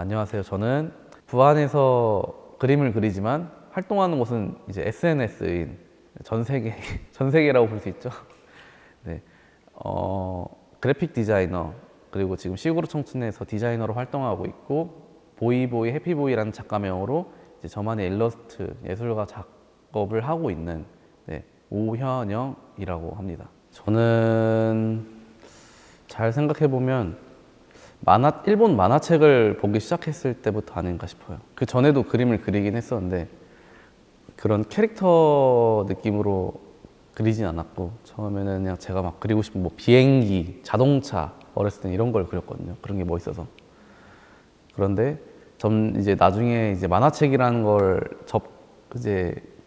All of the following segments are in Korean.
안녕하세요. 저는 부안에서 그림을 그리지만 활동하는 곳은 이제 SNS인 전 세계, 전 세계라고 볼 수 있죠. 네. 그래픽 디자이너, 그리고 지금 시그로 청춘에서 디자이너로 활동하고 있고, 보이보이 해피보이라는 작가명으로 이제 저만의 일러스트 예술가 작업을 하고 있는 오현영이라고 합니다. 저는 잘 생각해보면 일본 만화책을 보기 시작했을 때부터 아닌가 싶어요. 그 전에도 그림을 그리긴 했었는데 그런 캐릭터 느낌으로 그리진 않았고, 처음에는 그냥 제가 막 그리고 싶은 뭐 비행기, 자동차, 어렸을 땐 이런 걸 그렸거든요. 그런 게 멋있어서. 그런데 이제 나중에 이제 만화책이라는 걸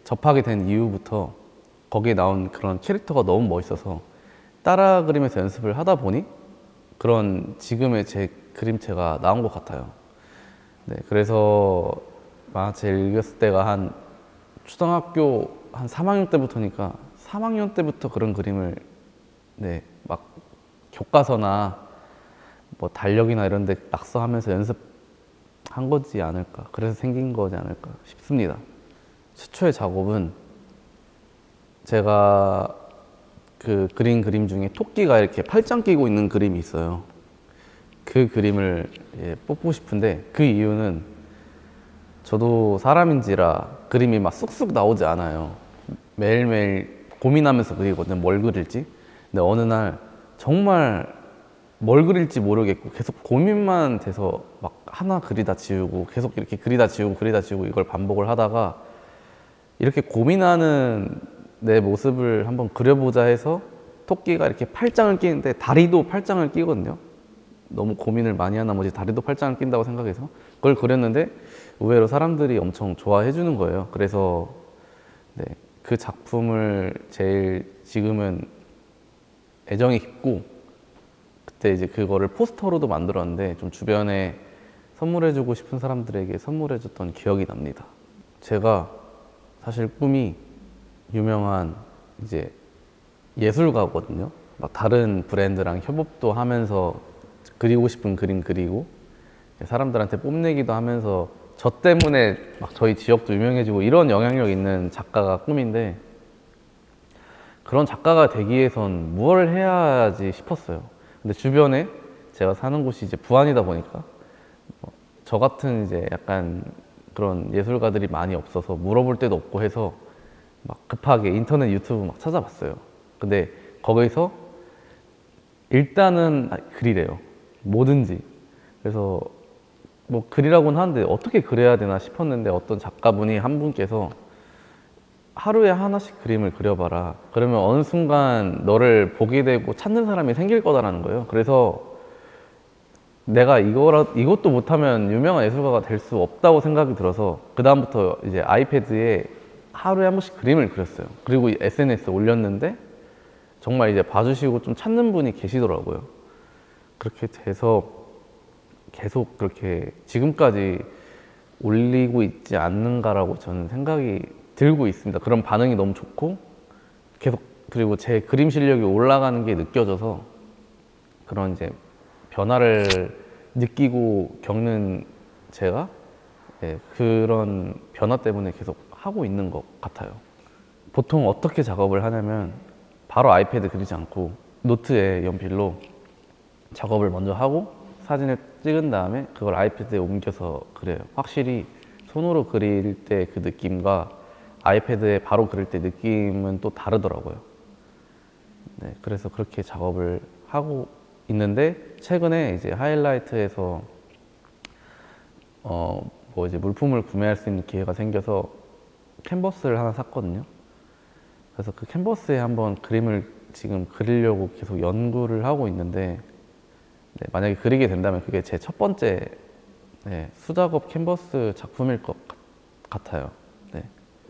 접하게 된 이후부터 거기에 나온 그런 캐릭터가 너무 멋있어서 따라 그리면서 연습을 하다 보니 그런 지금의 제 그림체가 나온 것 같아요. 네, 그래서 만화책 읽었을 때가 한 초등학교 한 3학년 때부터니까 3학년 때부터 그런 그림을 막 교과서나 뭐 달력이나 이런 데 낙서하면서 연습한 거지 않을까. 그래서 생긴 거지 않을까 싶습니다. 최초의 작업은 제가 그 그린 그림 중에 토끼가 이렇게 팔짱 끼고 있는 그림이 있어요. 그 그림을 뽑고 싶은데, 그 이유는 저도 사람인지라 그림이 막 쑥쑥 나오지 않아요. 매일매일 고민하면서 그리거든요. 뭘 그릴지. 근데 어느 날 정말 뭘 그릴지 모르겠고 계속 고민만 돼서 막 하나 그리다 지우고 계속 이렇게 그리다 지우고 이걸 반복을 하다가 이렇게 고민하는 내 모습을 한번 그려보자 해서 토끼가 이렇게 팔짱을 끼는데 다리도 팔짱을 끼거든요. 너무 고민을 많이 한 나머지 다리도 팔짱을 낀다고 생각해서 그걸 그렸는데 의외로 사람들이 엄청 좋아해 주는 거예요. 그래서 그 작품을 제일 지금은 애정이 깊고, 그때 이제 그거를 포스터로도 만들었는데 좀 주변에 선물해주고 싶은 사람들에게 선물해줬던 기억이 납니다. 제가 사실 꿈이 유명한 이제 예술가거든요. 막 다른 브랜드랑 협업도 하면서 그리고 싶은 그림 그리고 사람들한테 뽐내기도 하면서 저 때문에 막 저희 지역도 유명해지고 이런 영향력 있는 작가가 꿈인데, 그런 작가가 되기 위해선 무엇을 해야 하지 싶었어요. 근데 주변에 제가 사는 곳이 이제 부안이다 보니까 저 같은 이제 약간 그런 예술가들이 많이 없어서 물어볼 데도 없고 해서 막 급하게 인터넷 유튜브 막 찾아봤어요. 근데 거기서 일단은 그리래요. 뭐든지. 그래서 뭐 그리라고는 하는데 어떻게 그려야 되나 싶었는데 어떤 작가분이 한 분께서 하루에 하나씩 그림을 그려봐라. 그러면 어느 순간 너를 보게 되고 찾는 사람이 생길 거다라는 거예요. 그래서 내가 이것도 못하면 유명한 예술가가 될 수 없다고 생각이 들어서 그다음부터 이제 아이패드에 하루에 한 번씩 그림을 그렸어요. 그리고 SNS에 올렸는데 정말 이제 봐주시고 좀 찾는 분이 계시더라고요. 그렇게 돼서 계속 그렇게 지금까지 올리고 있지 않는가라고 저는 생각이 들고 있습니다. 그런 반응이 너무 좋고 계속, 그리고 제 그림 실력이 올라가는 게 느껴져서 그런 이제 변화를 느끼고 겪는 제가 그런 변화 때문에 계속 하고 있는 것 같아요. 보통 어떻게 작업을 하냐면 바로 아이패드 그리지 않고 노트에 연필로 작업을 먼저 하고 사진을 찍은 다음에 그걸 아이패드에 옮겨서 그려요. 확실히 손으로 그릴 때 그 느낌과 아이패드에 바로 그릴 때 느낌은 또 다르더라고요. 그래서 그렇게 작업을 하고 있는데, 최근에 이제 하이라이트에서 뭐 이제 물품을 구매할 수 있는 기회가 생겨서 캔버스를 하나 샀거든요. 그래서 그 캔버스에 한번 그림을 지금 그리려고 계속 연구를 하고 있는데, 만약에 그리게 된다면 그게 제 첫 번째 수작업 캔버스 작품일 것 같아요.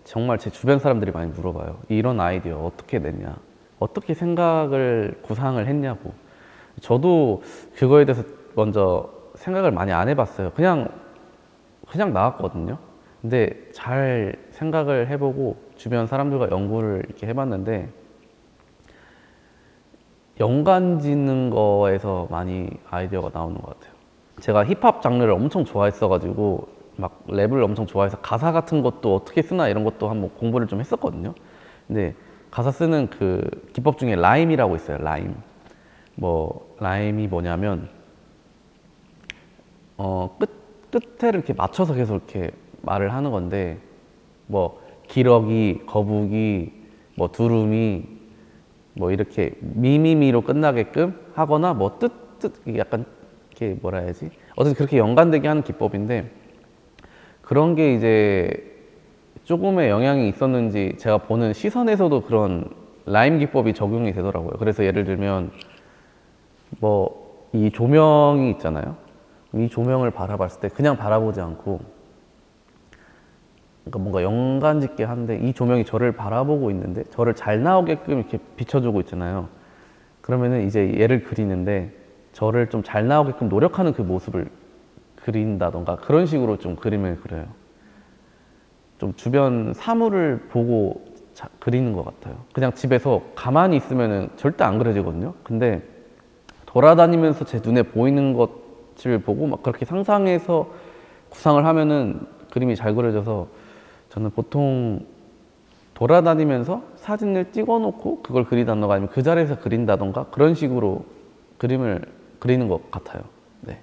정말 제 주변 사람들이 많이 물어봐요. 이런 아이디어 어떻게 냈냐, 어떻게 구상을 했냐고. 저도 그거에 대해서 먼저 생각을 많이 안 해봤어요. 그냥 나왔거든요. 근데 잘 생각을 해보고 주변 사람들과 연구를 이렇게 해봤는데, 연관 짓는 거에서 많이 아이디어가 나오는 것 같아요. 제가 힙합 장르를 엄청 좋아했어가지고 막 랩을 엄청 좋아해서 가사 같은 것도 어떻게 쓰나 이런 것도 한번 공부를 좀 했었거든요. 근데 가사 쓰는 그 기법 중에 라임이라고 있어요. 라임. 뭐 라임이 뭐냐면 끝에를 이렇게 맞춰서 계속 이렇게 말을 하는 건데 뭐 기러기, 거북이, 뭐 두루미 뭐 이렇게 미미미로 끝나게끔 하거나 뭐 약간 이렇게 뭐라 해야지? 어쨌든 그렇게 연관되게 하는 기법인데 그런 게 이제 조금의 영향이 있었는지 제가 보는 시선에서도 그런 라임 기법이 적용이 되더라고요. 그래서 예를 들면 뭐 이 조명이 있잖아요. 이 조명을 바라봤을 때 그냥 바라보지 않고 그러니까 뭔가 연관 짓게 하는데 이 조명이 저를 바라보고 있는데 저를 잘 나오게끔 이렇게 비춰주고 있잖아요. 그러면은 이제 얘를 그리는데 저를 좀 잘 나오게끔 노력하는 그 모습을 그린다던가 그런 식으로 좀 그림을 그려요. 좀 주변 사물을 보고 그리는 것 같아요. 그냥 집에서 가만히 있으면은 절대 안 그려지거든요. 근데 돌아다니면서 제 눈에 보이는 것을 보고 막 그렇게 상상해서 구상을 하면은 그림이 잘 그려져서 저는 보통 돌아다니면서 사진을 찍어 놓고 그걸 그리다던가 아니면 그 자리에서 그린다던가 그런 식으로 그림을 그리는 것 같아요. 네.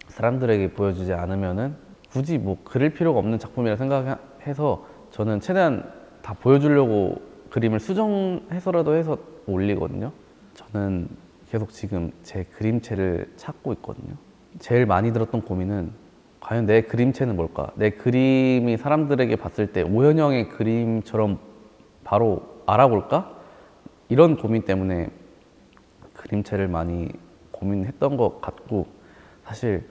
사람들에게 보여주지 않으면은 굳이 뭐 그릴 필요가 없는 작품이라 생각해서 저는 최대한 다 보여주려고 그림을 수정해서라도 해서 올리거든요. 저는 계속 지금 제 그림체를 찾고 있거든요. 제일 많이 들었던 고민은 과연 내 그림체는 뭘까? 내 그림이 사람들에게 봤을 때 오현영의 그림처럼 바로 알아볼까? 이런 고민 때문에 그림체를 많이 고민했던 것 같고 사실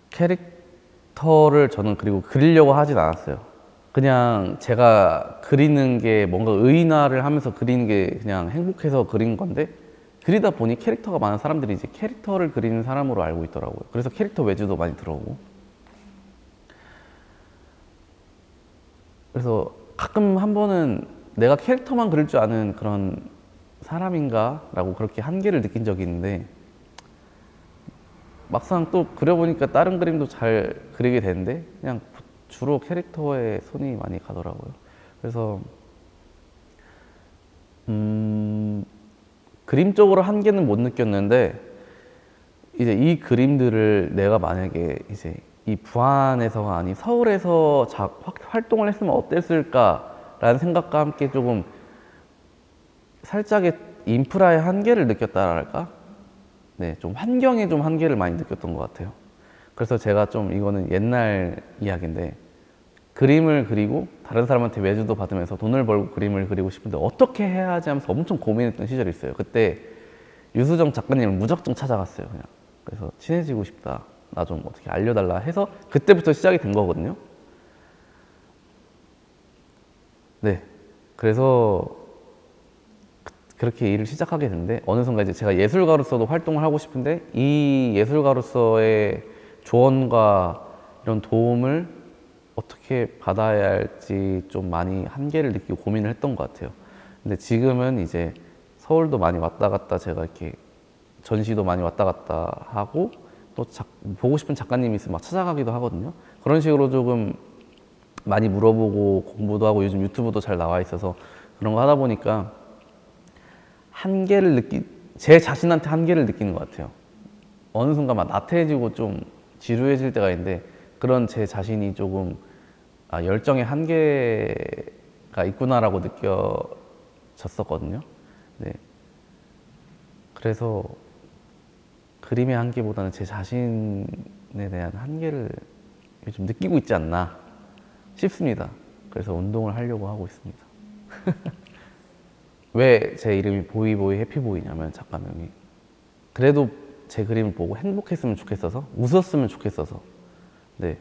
캐릭터를 저는 그리고 그리려고 하진 않았어요. 그냥 제가 그리는 게 뭔가 의인화를 하면서 그리는 게 그냥 행복해서 그린 건데 그리다 보니 캐릭터가 많은 사람들이 이제 캐릭터를 그리는 사람으로 알고 있더라고요. 그래서 캐릭터 외주도 많이 들어오고. 그래서 가끔 한 번은 내가 캐릭터만 그릴 줄 아는 그런 사람인가? 라고 그렇게 한계를 느낀 적이 있는데 막상 또 그려보니까 다른 그림도 잘 그리게 되는데 그냥 주로 캐릭터에 손이 많이 가더라고요. 그래서 그림적으로 한계는 못 느꼈는데 이제 이 그림들을 내가 만약에 이제 이 부안에서가 아닌 서울에서 활동을 했으면 어땠을까라는 생각과 함께 조금 살짝의 인프라의 한계를 느꼈다랄까? 네, 좀 환경에 좀 한계를 많이 느꼈던 것 같아요. 그래서 제가 좀 이거는 옛날 이야기인데 그림을 그리고 다른 사람한테 외주도 받으면서 돈을 벌고 그림을 그리고 싶은데 어떻게 해야 하지 하면서 엄청 고민했던 시절이 있어요. 그때 유수정 작가님을 무작정 찾아갔어요. 그냥. 그래서 친해지고 싶다. 나 좀 어떻게 알려달라 해서 그때부터 시작이 된 거거든요. 네. 그래서 그렇게 일을 시작하게 됐는데 어느 순간 이제 제가 예술가로서도 활동을 하고 싶은데 이 예술가로서의 조언과 이런 도움을 어떻게 받아야 할지 좀 많이 한계를 느끼고 고민을 했던 것 같아요. 근데 지금은 이제 서울도 많이 왔다 갔다 제가 이렇게 전시도 많이 왔다 갔다 하고 또 보고 싶은 작가님이 있으면 막 찾아가기도 하거든요. 그런 식으로 조금 많이 물어보고 공부도 하고 요즘 유튜브도 잘 나와 있어서 그런 거 하다 보니까 제 자신한테 한계를 느끼는 것 같아요. 어느 순간 막 나태해지고 좀 지루해질 때가 있는데 그런 제 자신이 조금 열정의 한계가 있구나라고 느껴졌었거든요. 네. 그래서 그림의 한계보다는 제 자신에 대한 한계를 요즘 느끼고 있지 않나 싶습니다. 그래서 운동을 하려고 하고 있습니다. 왜 제 이름이 보이보이 해피보이냐면 작가명이 그래도 제 그림을 보고 행복했으면 좋겠어서 웃었으면 좋겠어서 네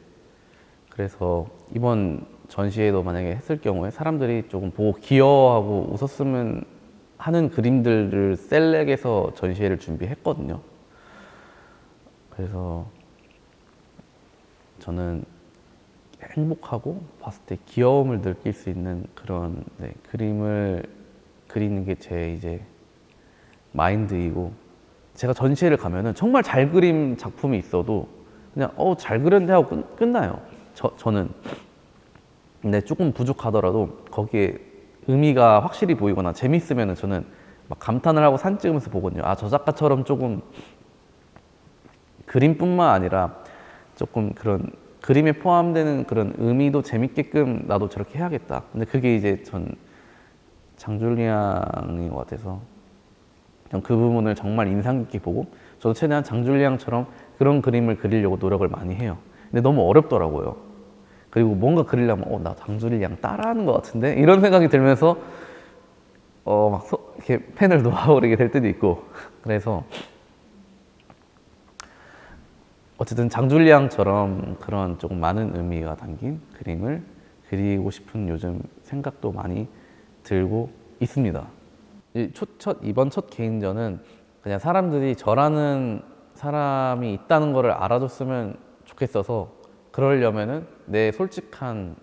그래서 이번 전시회도 만약에 했을 경우에 사람들이 조금 보고 귀여워하고 웃었으면 하는 그림들을 셀렉해서 전시회를 준비했거든요. 그래서 저는 행복하고 봤을 때 귀여움을 느낄 수 있는 그런 그림을 그리는 게 제 이제 마인드이고 제가 전시회를 가면은 정말 잘 그린 작품이 있어도 그냥 잘 그렸는데 하고 끝나요. 저는. 근데 조금 부족하더라도 거기에 의미가 확실히 보이거나 재밌으면은 저는 막 감탄을 하고 사진 찍으면서 보거든요. 아, 저 작가처럼 조금 그림뿐만 아니라 조금 그런 그림에 포함되는 그런 의미도 재밌게끔 나도 저렇게 해야겠다. 근데 그게 이제 전 장줄리앙인 것 같아서 전 그 부분을 정말 인상 깊게 보고 저도 최대한 장줄리앙처럼 그런 그림을 그리려고 노력을 많이 해요. 근데 너무 어렵더라고요. 그리고 뭔가 그리려면 나 장줄리앙 따라하는 것 같은데 이런 생각이 들면서 막 이렇게 펜을 놓아버리게 될 때도 있고 그래서 어쨌든 장줄리앙처럼 그런 조금 많은 의미가 담긴 그림을 그리고 싶은 요즘 생각도 많이 들고 있습니다. 이번 첫 개인전은 그냥 사람들이 저라는 사람이 있다는 것을 알아줬으면 좋겠어서 그러려면은 내 솔직한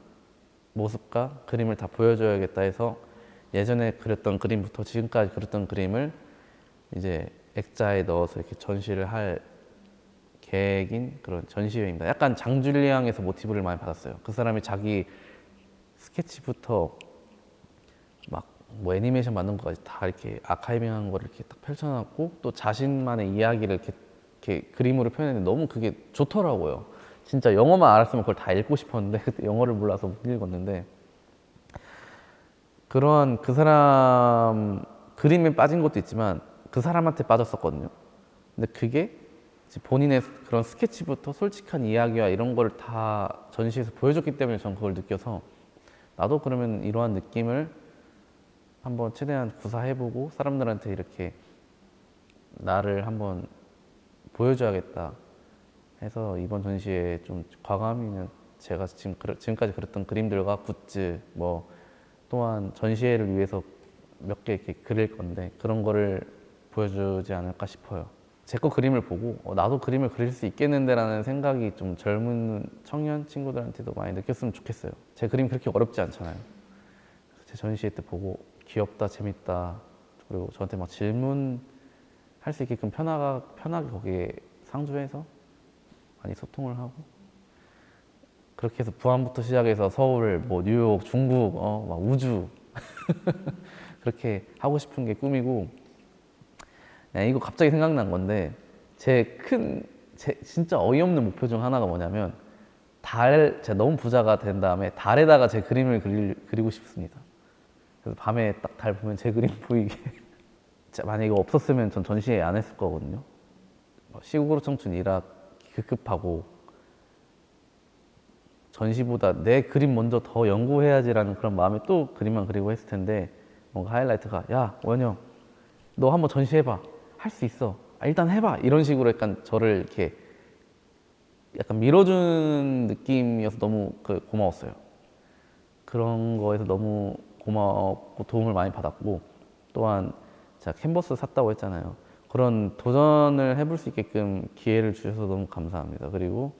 모습과 그림을 다 보여줘야겠다 해서 예전에 그렸던 그림부터 지금까지 그렸던 그림을 이제 액자에 넣어서 이렇게 전시를 할 계획인 그런 전시회입니다. 약간 장줄리앙에서 모티브를 많이 받았어요. 그 사람이 자기 스케치부터 막 뭐 애니메이션 만든 거까지 다 이렇게 아카이빙한 거를 이렇게 딱 펼쳐놨고 또 자신만의 이야기를 이렇게 그림으로 표현했는데 너무 그게 좋더라고요. 진짜 영어만 알았으면 그걸 다 읽고 싶었는데 그때 영어를 몰라서 못 읽었는데 그런 그 사람 그림에 빠진 것도 있지만 그 사람한테 빠졌었거든요. 근데 그게 본인의 그런 스케치부터 솔직한 이야기와 이런 걸 다 전시에서 보여줬기 때문에 전 그걸 느껴서 나도 그러면 이러한 느낌을 한번 최대한 구사해보고 사람들한테 이렇게 나를 한번 보여줘야겠다 해서 이번 전시에 좀 과감히는 제가 지금까지 그렸던 그림들과 굿즈 뭐 또한 전시회를 위해서 몇 개 이렇게 그릴 건데 그런 거를 보여주지 않을까 싶어요. 제 거 그림을 보고 나도 그림을 그릴 수 있겠는데 라는 생각이 좀 젊은 청년 친구들한테도 많이 느꼈으면 좋겠어요. 제 그림 그렇게 어렵지 않잖아요. 그래서 제 전시회 때 보고 귀엽다, 재밌다 그리고 저한테 막 질문할 수 있게끔 편하게 거기에 상주해서 많이 소통을 하고 그렇게 해서 부안부터 시작해서 서울, 뭐 뉴욕, 중국, 막 우주 그렇게 하고 싶은 게 꿈이고 이거 갑자기 생각난 건데 제 진짜 어이없는 목표 중 하나가 뭐냐면 제가 너무 부자가 된 다음에 달에다가 제 그림을 그리고 싶습니다. 그래서 밤에 딱 달 보면 제 그림 보이게 만약에 이거 없었으면 전 전시회 안 했을 거거든요. 시국으로 청춘 일학 급급하고 전시보다 내 그림 먼저 더 연구해야지라는 그런 마음에 또 그림만 그리고 했을 텐데 뭔가 하이라이트가 야 원영 너 한번 전시해봐 할 수 있어 일단 해봐 이런 식으로 약간 저를 이렇게 약간 밀어주는 느낌이어서 너무 고마웠어요. 그런 거에서 너무 고마웠고 도움을 많이 받았고 또한 제가 캔버스 샀다고 했잖아요. 그런 도전을 해볼 수 있게끔 기회를 주셔서 너무 감사합니다. 그리고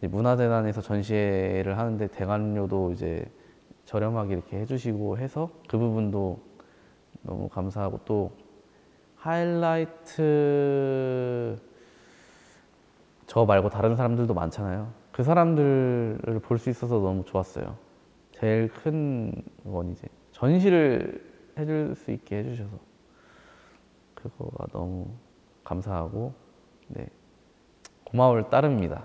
문화재단에서 전시회를 하는데 대관료도 이제 저렴하게 이렇게 해주시고 해서 그 부분도 너무 감사하고 또 하이라이트 저 말고 다른 사람들도 많잖아요. 그 사람들을 볼 수 있어서 너무 좋았어요. 제일 큰 건 이제 전시를 해줄 수 있게 해주셔서 그거가 너무 감사하고 네 고마울 따름입니다.